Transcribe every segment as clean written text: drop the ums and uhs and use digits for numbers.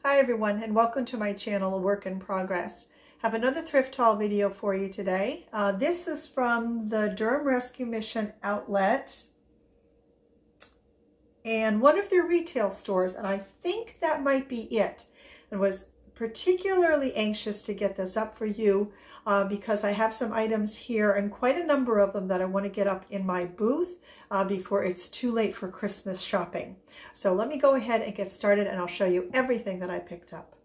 Hi everyone, and welcome to my channel, A Work in Progress. Have another thrift haul video for you today. This is from the Durham Rescue Mission outlet and one of their retail stores, and I think that might be it. I was particularly anxious to get this up for you because I have some items here, and quite a number of them, that I want to get up in my booth before it's too late for Christmas shopping. So let me go ahead and get started, and I'll show you everything that I picked up.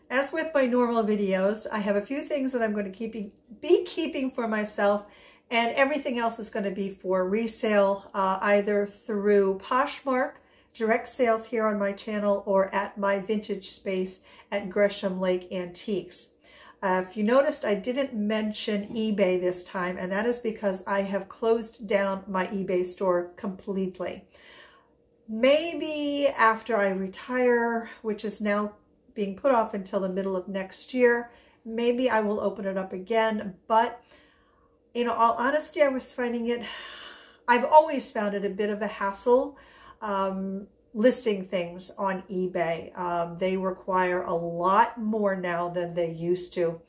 As with my normal videos, I have a few things that I'm going to be keeping for myself, and everything else is going to be for resale, either through Poshmark, direct sales here on my channel, or at my vintage space at Gresham Lake Antiques. If you noticed, I didn't mention eBay this time, and that is because I have closed down my eBay store completely. Maybe after I retire, which is now being put off until the middle of next year, maybe I will open it up again. But in all honesty, I was finding it, I've always found it a bit of a hassle listing things on eBay. They require a lot more now than they used to.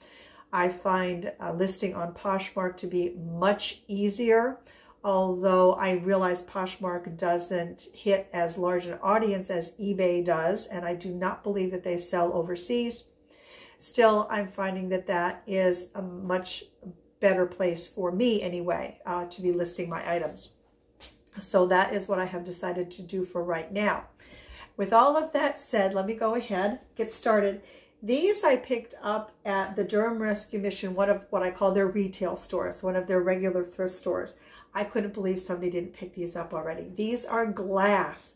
I find listing on Poshmark to be much easier, although I realize Poshmark doesn't hit as large an audience as eBay does, and I do not believe that they sell overseas. Still, I'm finding that that is a much better place for me anyway to be listing my items. So that is what I have decided to do for right now. With all of that said, let me go ahead, get started. These I picked up at the Durham Rescue Mission, one of what I call their retail stores, one of their regular thrift stores. I couldn't believe somebody didn't pick these up already. These are glass,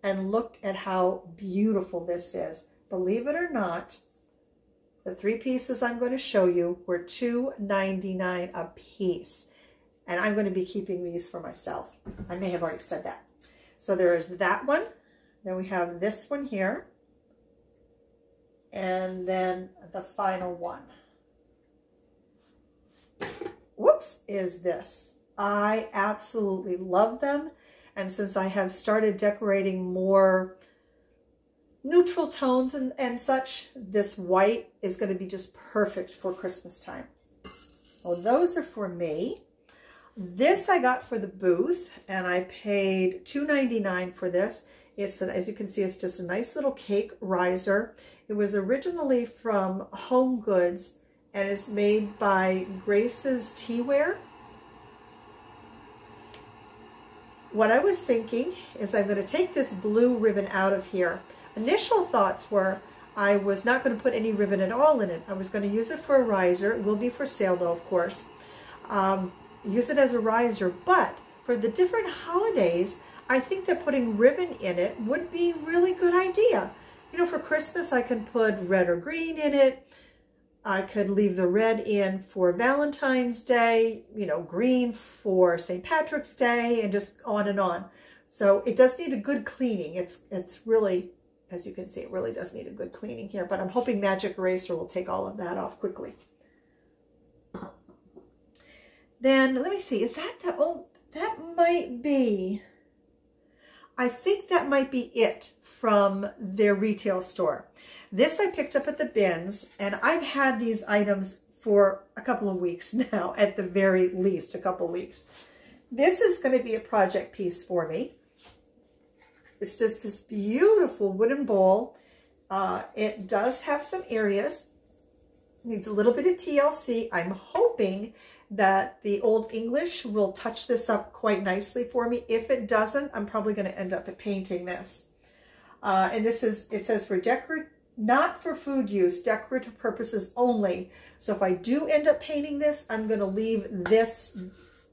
and look at how beautiful this is. Believe it or not, the three pieces I'm going to show you were $2.99 a piece. And I'm going to be keeping these for myself. I may have already said that. So there is that one. Then we have this one here. And then the final one. Whoops, is this. I absolutely love them. And since I have started decorating more neutral tones and such, this white is going to be just perfect for Christmas time. Well, those are for me. This I got for the booth, and I paid $2.99 for this. It's, as you can see, it's just a nice little cake riser. It was originally from Home Goods and is made by Grace's Teaware. What I was thinking is I'm going to take this blue ribbon out of here. Initial thoughts were I was not going to put any ribbon at all in it. I was going to use it for a riser. It will be for sale though, of course. Use it as a riser, but for the different holidays, I think that putting ribbon in it would be a really good idea. You know, for Christmas, I can put red or green in it. I could leave the red in for Valentine's Day, you know, green for St. Patrick's Day, and just on and on. So it does need a good cleaning. It's really, as you can see, it really does need a good cleaning here, but I'm hoping Magic Eraser will take all of that off quickly. Then, let me see, is that the, oh, that might be, I think that might be it from their retail store. This I picked up at the bins, and I've had these items for a couple of weeks now, at the very least, a couple of weeks. This is going to be a project piece for me. It's just this beautiful wooden bowl. It does have some areas, needs a little bit of TLC. I'm hoping that the Old English will touch this up quite nicely for me. If it doesn't, I'm probably going to end up painting this. And this is, it says for not for food use, decorative purposes only. So if I do end up painting this, I'm going to leave this,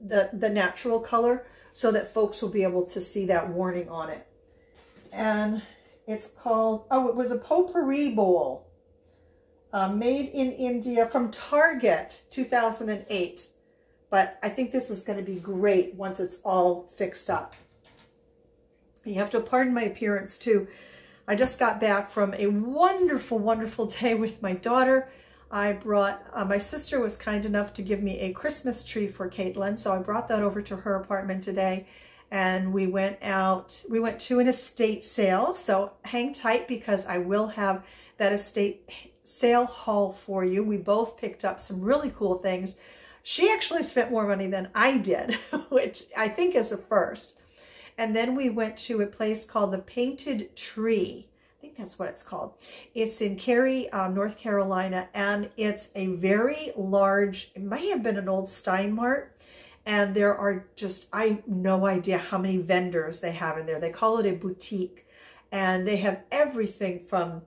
the natural color, so that folks will be able to see that warning on it. And it's called, oh, it was a potpourri bowl. Made in India from Target, 2008. But I think this is going to be great once it's all fixed up. You have to pardon my appearance too. I just got back from a wonderful, wonderful day with my daughter. I brought, my sister was kind enough to give me a Christmas tree for Caitlin, so I brought that over to her apartment today. and we went to an estate sale. So hang tight because I will have that estate sale haul for you. We both picked up some really cool things. She actually spent more money than I did, which I think is a first. And then we went to a place called the Painted Tree. I think that's what it's called. It's in Cary, North Carolina, and it's a very large, it might have been an old Steinmart, and there are just, I have no idea how many vendors they have in there. They call it a boutique, and they have everything from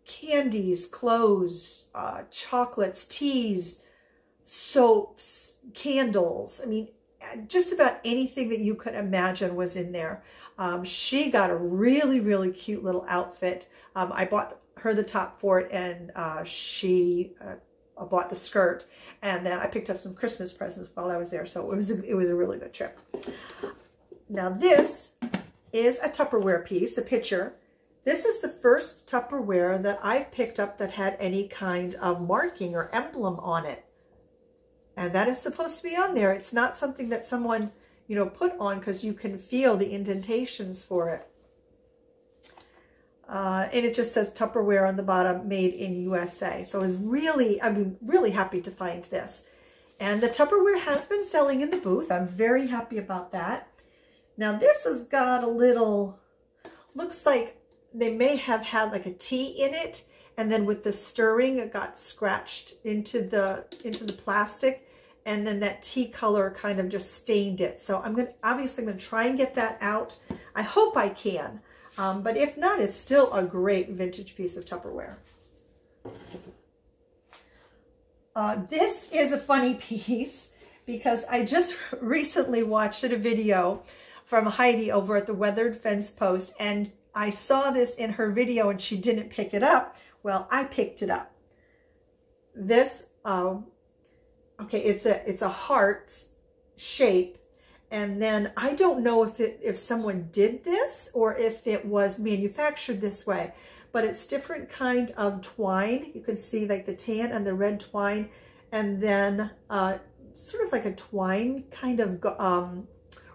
candies, clothes, chocolates, teas, soaps, candles. I mean, just about anything that you could imagine was in there. She got a really, really cute little outfit. I bought her the top for it, and she bought the skirt. And then I picked up some Christmas presents while I was there. So it was a really good trip. Now this is a Tupperware piece, a pitcher. This is the first Tupperware that I've picked up that had any kind of marking or emblem on it. And that is supposed to be on there. It's not something that someone, you know, put on, because you can feel the indentations for it. And it just says Tupperware on the bottom, made in USA. So I was really happy to find this. And the Tupperware has been selling in the booth. I'm very happy about that. Now this has got a little, looks like they may have had like a T in it, and then with the stirring it got scratched into the plastic, and then that tea color kind of just stained it. So I'm obviously going to try and get that out. I hope I can, but if not, it's still a great vintage piece of Tupperware. This is a funny piece because I just recently watched a video from Heidi over at the Weathered Fence Post, and I saw this in her video and she didn't pick it up. Well, I picked it up. This, okay, it's a heart shape, and then I don't know if someone did this or if it was manufactured this way, but it's different kind of twine. You can see like the tan and the red twine, and then sort of like a twine kind of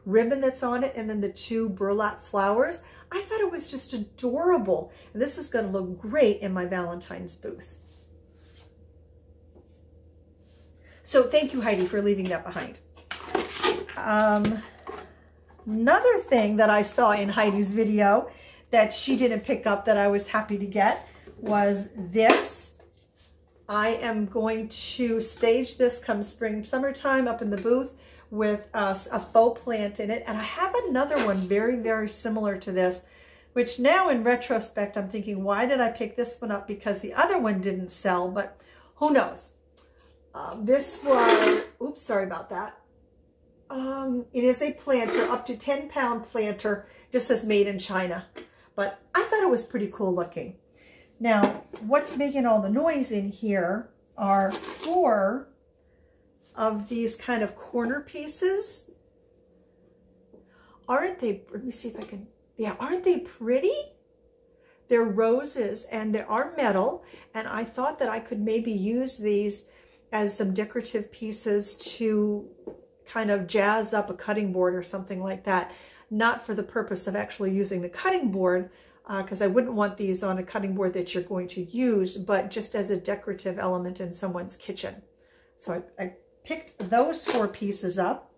ribbon that's on it, and then the two burlap flowers. I thought it was just adorable, and this is going to look great in my Valentine's booth. So thank you, Heidi, for leaving that behind. Another thing that I saw in Heidi's video that she didn't pick up that I was happy to get was this. I am going to stage this come spring, summertime up in the booth with a faux plant in it. And I have another one very, very similar to this, which now in retrospect, I'm thinking, why did I pick this one up? Because the other one didn't sell, but who knows? This was, oops, sorry about that. It is a planter, up to 10-pound planter, just says made in China. But I thought it was pretty cool looking. Now, what's making all the noise in here are 4 of these kind of corner pieces. Aren't they, let me see if I can, yeah, aren't they pretty? They're roses and they are metal, and I thought that I could maybe use these as some decorative pieces to kind of jazz up a cutting board or something like that. Not for the purpose of actually using the cutting board, because I wouldn't want these on a cutting board that you're going to use, but just as a decorative element in someone's kitchen. So I picked those 4 pieces up.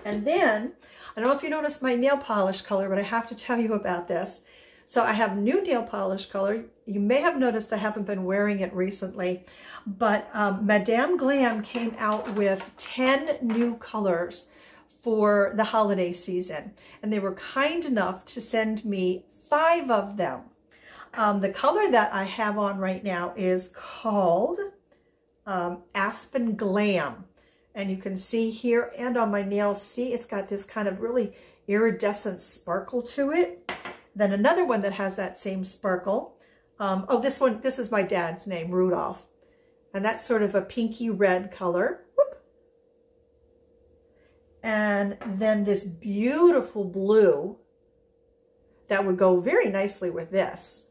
And then, I don't know if you noticed my nail polish color, but I have to tell you about this. So I have new nail polish color. You may have noticed I haven't been wearing it recently, but Madame Glam came out with 10 new colors for the holiday season, and they were kind enough to send me 5 of them. The color that I have on right now is called Aspen Glam, and you can see here and on my nails, see it's got this kind of really iridescent sparkle to it. Then another one that has that same sparkle. Oh, this is my dad's name, Rudolph, and that's sort of a pinky red color. Whoop. And then this beautiful blue that would go very nicely with this.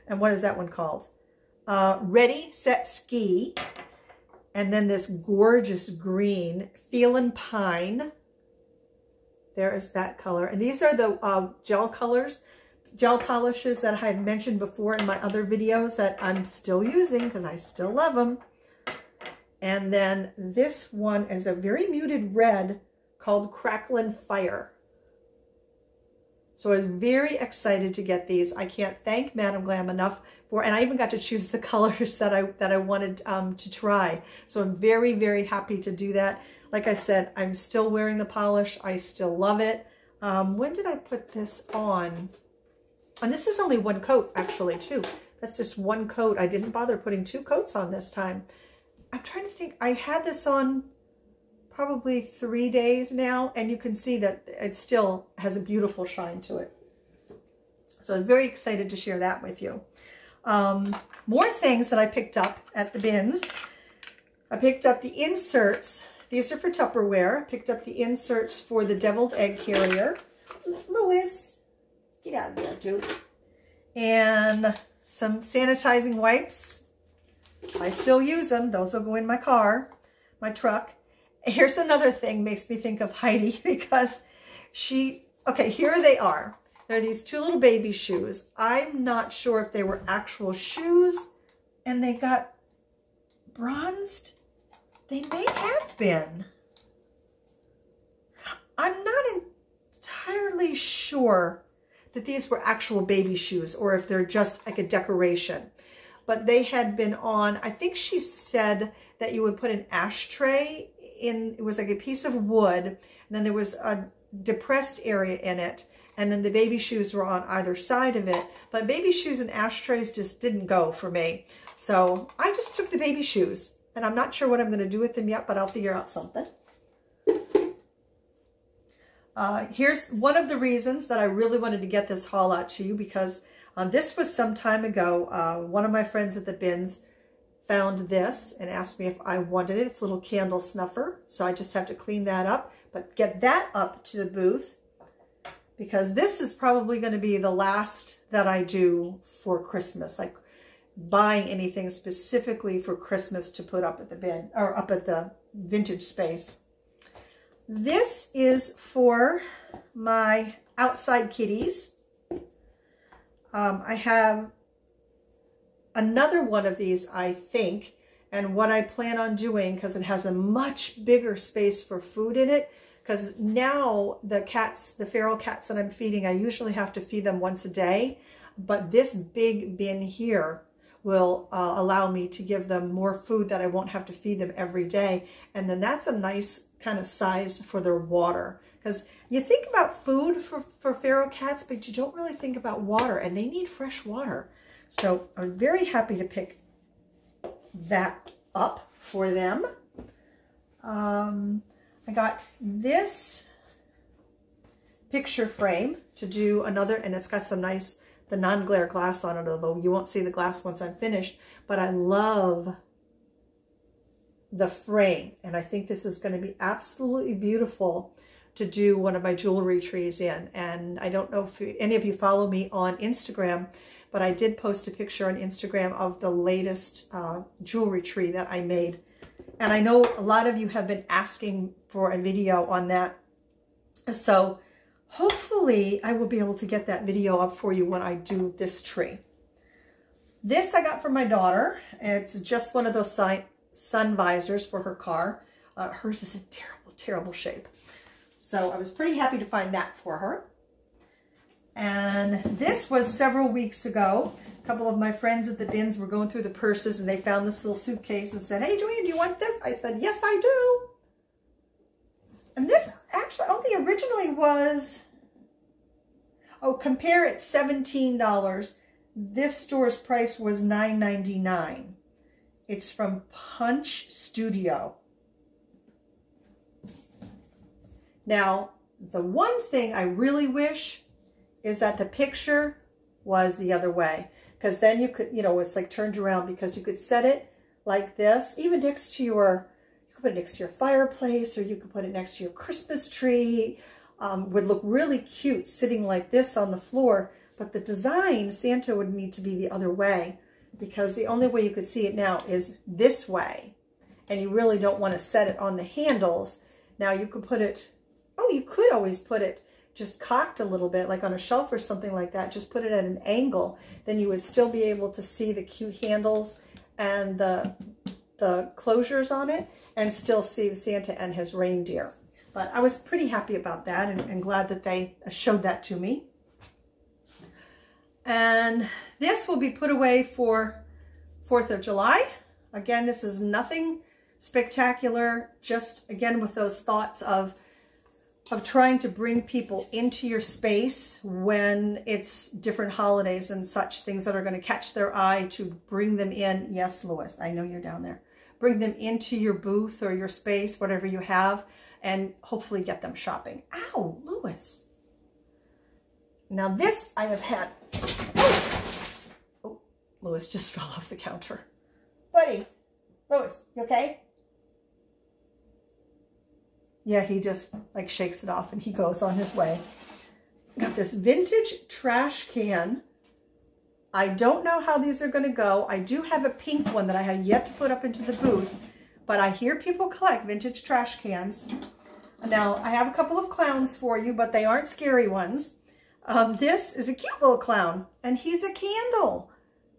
And what is that one called? Ready, Set, Ski. And then this gorgeous green, Feelin' Pine. There is that color. And these are the gel polishes that I've mentioned before in my other videos that I'm still using because I still love them. And then this one is a very muted red called Cracklin' Fire. So I was very excited to get these. I can't thank Madam Glam enough for, and I even got to choose the colors that I wanted to try. So I'm very, very happy to do that. Like I said, I'm still wearing the polish. I still love it. When did I put this on? And this is only one coat actually too. That's just one coat. I didn't bother putting 2 coats on this time. I'm trying to think. I had this on probably 3 days now, and you can see that it still has a beautiful shine to it. So I'm very excited to share that with you. More things that I picked up at the bins. I picked up the inserts. These are for Tupperware. Picked up the inserts for the deviled egg carrier. Louis, get out of there, dude. And some sanitizing wipes. I still use them. Those will go in my car, my truck. Here's another thing makes me think of Heidi because okay, here they are. They're these 2 little baby shoes. I'm not sure if they were actual shoes and they got bronzed. They may have been. I'm not entirely sure that these were actual baby shoes or if they're just like a decoration. But they had been on, I think she said that you would put an ashtray in, it was like a piece of wood, and then there was a depressed area in it, and then the baby shoes were on either side of it. But baby shoes and ashtrays just didn't go for me. So I just took the baby shoes, and I'm not sure what I'm going to do with them yet, but I'll figure out something. Here's one of the reasons that I really wanted to get this haul out to you, because this was some time ago. One of my friends at the bins found this and asked me if I wanted it. It's a little candle snuffer, so I just have to clean that up, but get that up to the booth because this is probably going to be the last that I do for Christmas, like buying anything specifically for Christmas to put up at the bin or up at the vintage space. This is for my outside kitties. I have another one of these, I think, and what I plan on doing, because it has a much bigger space for food in it, because now the cats, the feral cats that I'm feeding, I usually have to feed them once a day, but this big bin here will allow me to give them more food that I won't have to feed them every day, and then that's a nice kind of size for their water, because you think about food for feral cats, but you don't really think about water, and they need fresh water. So I'm very happy to pick that up for them. I got this picture frame to do another, and it's got some nice, the non-glare glass on it, although you won't see the glass once I'm finished, but I love the frame, and I think this is going to be absolutely beautiful to do one of my jewelry trees in. And I don't know if any of you follow me on Instagram, but I did post a picture on Instagram of the latest jewelry tree that I made. And I know a lot of you have been asking for a video on that. So hopefully I will be able to get that video up for you when I do this tree. This I got from my daughter. It's just one of those sun visors for her car. Hers is in terrible, terrible shape. So I was pretty happy to find that for her. And this was several weeks ago. A couple of my friends at the bins were going through the purses and they found this little suitcase and said, "Hey, Joanne, do you want this?" I said, "Yes, I do." And this actually only originally was, oh, compare it, $17. This store's price was $9.99. It's from Punch Studio. Now, the one thing I really wish is that the picture was the other way, because then you could, you know, it's like turned around, because you could set it like this, even next to your, you could put it next to your fireplace, or you could put it next to your Christmas tree. Would look really cute sitting like this on the floor, but the design, Santa would need to be the other way, because the only way you could see it now is this way, and you really don't want to set it on the handles. Now you could put it Oh, you could always put it just cocked a little bit, like on a shelf or something like that. Just put it at an angle. Then you would still be able to see the cute handles and the closures on it, and still see the Santa and his reindeer. But I was pretty happy about that, and glad that they showed that to me. And this will be put away for 4th of July. Again, this is nothing spectacular, just again with those thoughts of trying to bring people into your space when it's different holidays and such, things that are going to catch their eye, to bring them in. Yes, Lewis, I know you're down there. Bring them into your booth or your space, whatever you have, and hopefully get them shopping. Ow, Lewis. Now this I have had. Oh, Lewis just fell off the counter. Buddy, Lewis, you okay? Yeah, he just like shakes it off and he goes on his way. Got this vintage trash can. I don't know how these are going to go. I do have a pink one that I have yet to put up into the booth, but I hear people collect vintage trash cans. Now, I have a couple of clowns for you, but they aren't scary ones. This is a cute little clown, and he's a candle.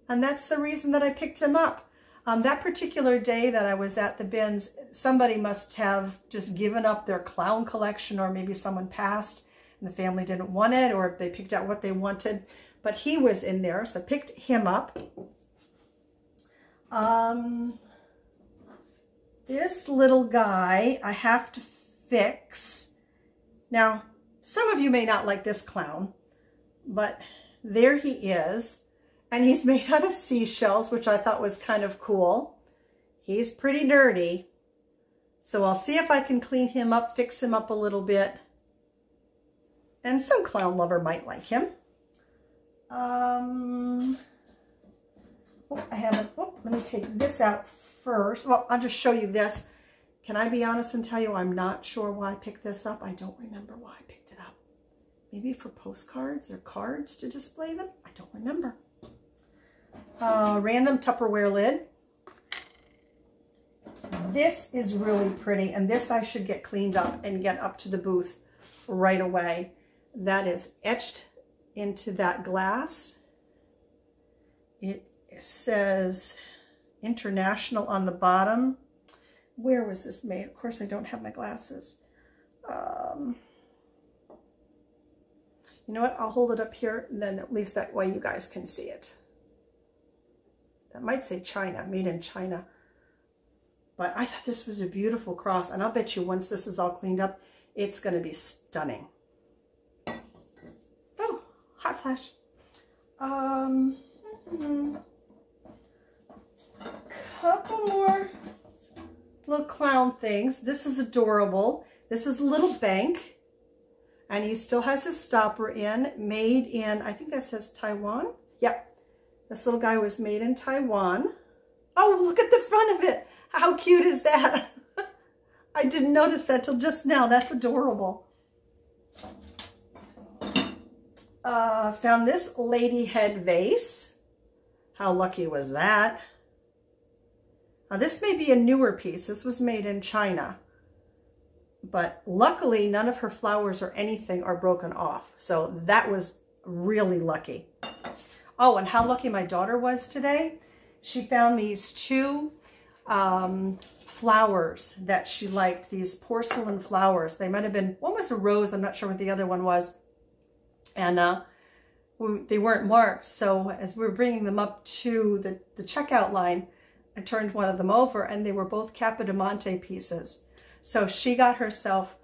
And that's the reason that I picked him up. That particular day that I was at the bins, somebody must have just given up their clown collection, or maybe someone passed and the family didn't want it, or they picked out what they wanted. But he was in there, so I picked him up. This little guy I have to fix. Now, some of you may not like this clown, but there he is. And he's made out of seashells, which I thought was kind of cool. He's pretty dirty. So I'll see if I can clean him up, fix him up a little bit. And some clown lover might like him. Oh, I haven't, oh, let me take this out first. Well, I'll just show you this. Can I be honest and tell you I'm not sure why I picked this up? I don't remember why I picked it up. Maybe for postcards or cards to display them? I don't remember. Random Tupperware lid. This is really pretty, and this I should get cleaned up and get up to the booth right away. That is etched into that glass. It says International on the bottom. Where was this made? Of course, I don't have my glasses. You know what? I'll hold it up here, and then at least that way you guys can see it. That might say China, made in China. But I thought this was a beautiful cross, and I'll bet you once this is all cleaned up, it's going to be stunning. Oh, hot flash. Couple more little clown things. This is adorable. This is a little bank, and he still has his stopper in, made in, I think that says Taiwan. Yep. This little guy was made in Taiwan. Oh, look at the front of it. How cute is that? I didn't notice that till just now. That's adorable. Found this lady head vase. How lucky was that? Now, this may be a newer piece. This was made in China. But luckily, none of her flowers or anything are broken off. So that was really lucky. Oh, and how lucky my daughter was today. She found these two flowers that she liked, these porcelain flowers. They might have been, one was a rose, I'm not sure what the other one was. And they weren't marked. So as we were bringing them up to the checkout line, I turned one of them over, and they were both Capodimonte pieces. So she got herself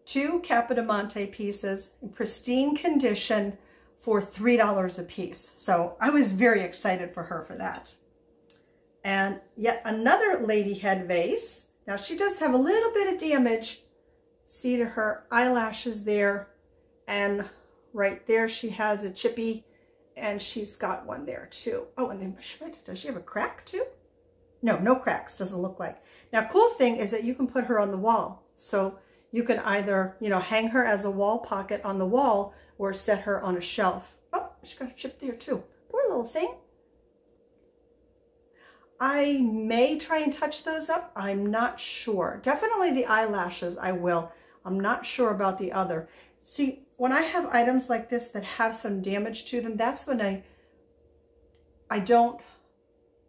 2 Capodimonte pieces in pristine condition for $3 a piece. So I was very excited for her for that. And yet another lady head vase. Now she does have a little bit of damage. See to her eyelashes there. And right there she has a chippy, and she's got one there too. Oh, and then does she have a crack too? No, no cracks, doesn't look like. Now, cool thing is that you can put her on the wall. So you can either, you know, hang her as a wall pocket on the wall or set her on a shelf. Oh, she's got a chip there too. Poor little thing. I may try and touch those up. I'm not sure. Definitely the eyelashes I will. I'm not sure about the other. See, when I have items like this that have some damage to them, that's when I don't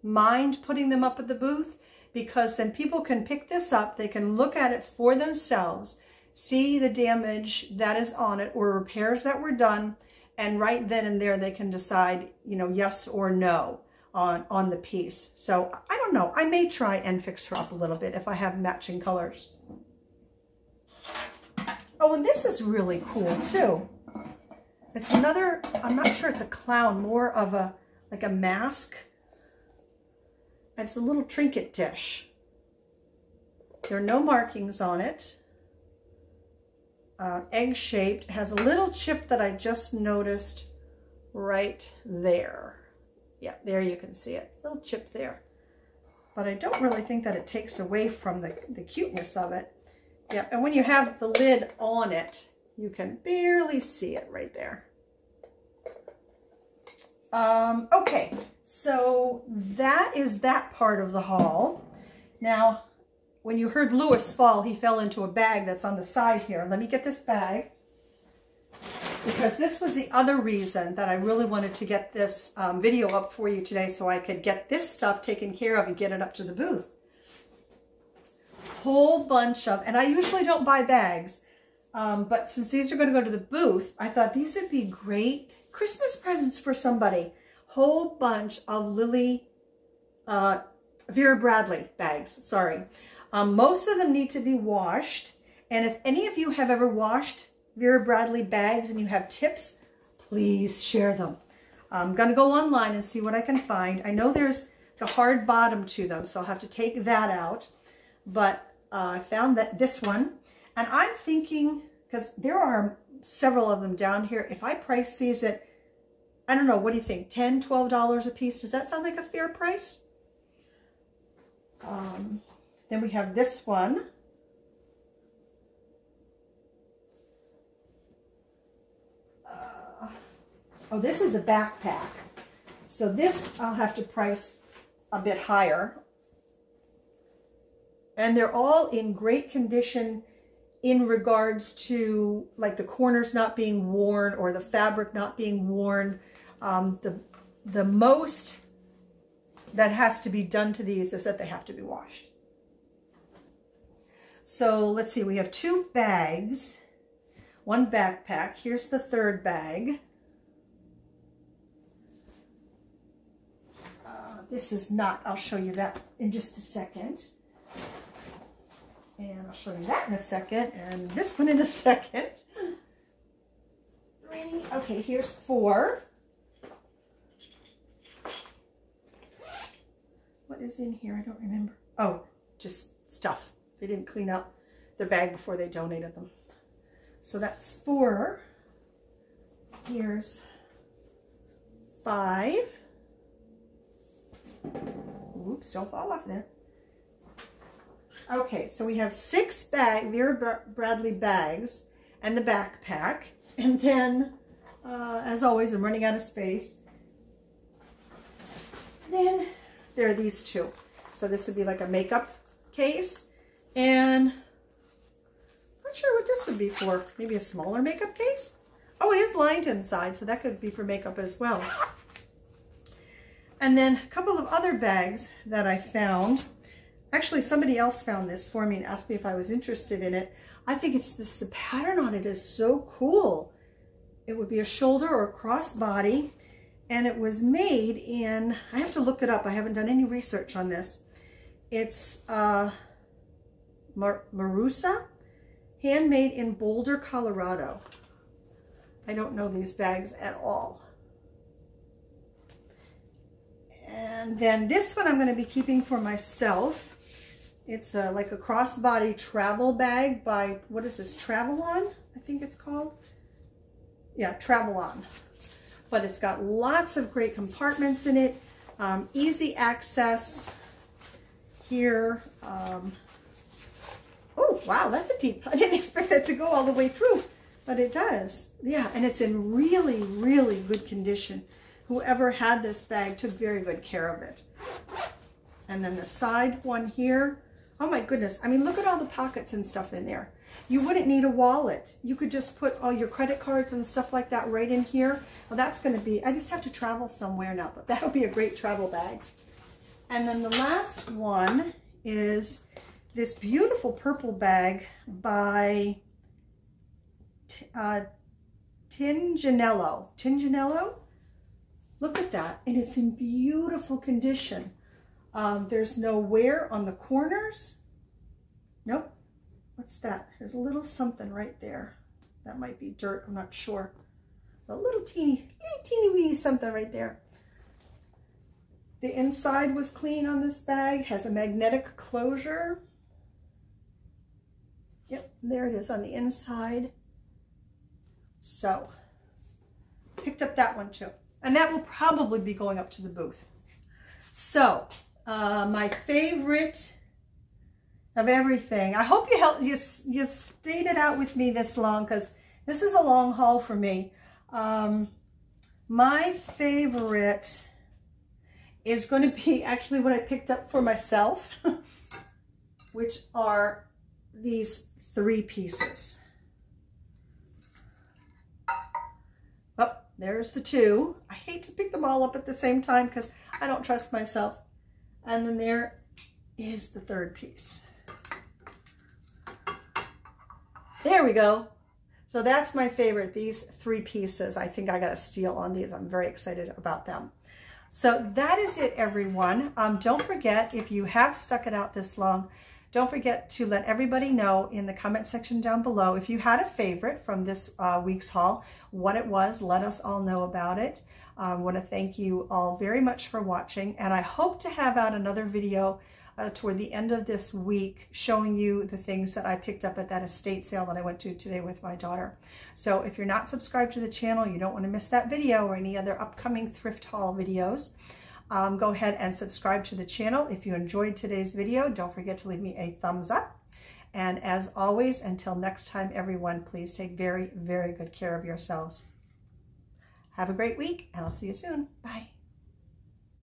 mind putting them up at the booth, because then people can pick this up, they can look at it for themselves, see the damage that is on it or repairs that were done, and right then and there they can decide, you know, yes or no on the piece. So I don't know, I may try and fix her up a little bit if I have matching colors. Oh, and this is really cool too. It's another, I'm not sure it's a clown, more of a, like a mask. It's a little trinket dish. There are no markings on it. Egg-shaped, has a little chip that I just noticed right there. Yeah, there you can see it, little chip there. But I don't really think that it takes away from the cuteness of it. Yeah, and when you have the lid on it, you can barely see it right there. Okay, so that is that part of the haul. Now, when you heard Lewis fall, he fell into a bag that's on the side here. Let me get this bag, because this was the other reason that I really wanted to get this video up for you today, so I could get this stuff taken care of and get it up to the booth. Whole bunch of, and I usually don't buy bags, but since these are going to go to the booth, I thought these would be great Christmas presents for somebody. Whole bunch of Vera Bradley bags, sorry. Most of them need to be washed, and if any of you have ever washed Vera Bradley bags and you have tips, please share them. I'm going to go online and see what I can find. I know there's the hard bottom to them, so I'll have to take that out, but I found that this one, and I'm thinking, because there are several of them down here, if I price these at, I don't know, what do you think, $10, $12 a piece? Does that sound like a fair price? Then we have this one. Oh, this is a backpack. So this I'll have to price a bit higher. And they're all in great condition in regards to like the corners not being worn or the fabric not being worn. The most that has to be done to these is that they have to be washed. So let's see, we have 2 bags, 1 backpack. Here's the third bag. This is not, I'll show you that in just a second. And I'll show you that in a second, and this one in a second. 3, okay, here's 4. What is in here? I don't remember. Oh, just stuff. They didn't clean up their bag before they donated them. So that's 4. Here's 5. Oops, don't fall off there. Okay, so we have 6 Vera Bradley bags and the backpack. And then, as always, I'm running out of space. Then there are these 2. So this would be like a makeup case. And I'm not sure what this would be for. Maybe a smaller makeup case? Oh, it is lined inside, so that could be for makeup as well. And then a couple of other bags that I found. Actually, somebody else found this for me and asked me if I was interested in it. I think it's this, the pattern on it is so cool. It would be a shoulder or a crossbody, and it was made in, I have to look it up. I haven't done any research on this. It's Marusa, handmade in Boulder, Colorado. I don't know these bags at all. And then this one I'm going to be keeping for myself. It's like a crossbody travel bag by, what is this, Travelon, I think it's called. Yeah, Travelon. But it's got lots of great compartments in it. Easy access here. Oh, wow, that's a deep, I didn't expect that to go all the way through, but it does. Yeah, and it's in really, really good condition. Whoever had this bag took very good care of it. And then the side one here, oh my goodness. I mean, look at all the pockets and stuff in there. You wouldn't need a wallet. You could just put all your credit cards and stuff like that right in here. Well, that's going to be, I just have to travel somewhere now, but that'll be a great travel bag. And then the last one is this beautiful purple bag by Tinginello. Tinginello? Look at that. And it's in beautiful condition. There's no wear on the corners. Nope. What's that? There's a little something right there. That might be dirt. I'm not sure. A little teeny weeny something right there. The inside was clean on this bag. Has a magnetic closure. Yep, there it is on the inside. So, picked up that one too. And that will probably be going up to the booth. So, my favorite of everything. I hope you stayed it out with me this long, because this is a long haul for me. My favorite is going to be actually what I picked up for myself, which are these 3 pieces. Oh, there's the 2. I hate to pick them all up at the same time because I don't trust myself. And then there is the 3rd piece. There we go. So that's my favorite, these 3 pieces. I think I got a steal on these. I'm very excited about them. So that is it, everyone. Don't forget, if you have stuck it out this long, don't forget to let everybody know in the comment section down below if you had a favorite from this week's haul, what it was. Let us all know about it. I want to thank you all very much for watching, and I hope to have out another video toward the end of this week showing you the things that I picked up at that estate sale that I went to today with my daughter. So if you're not subscribed to the channel, you don't want to miss that video or any other upcoming thrift haul videos, go ahead and subscribe to the channel. If you enjoyed today's video, don't forget to leave me a thumbs up. And as always, until next time, everyone, please take very, very good care of yourselves. Have a great week, and I'll see you soon. Bye.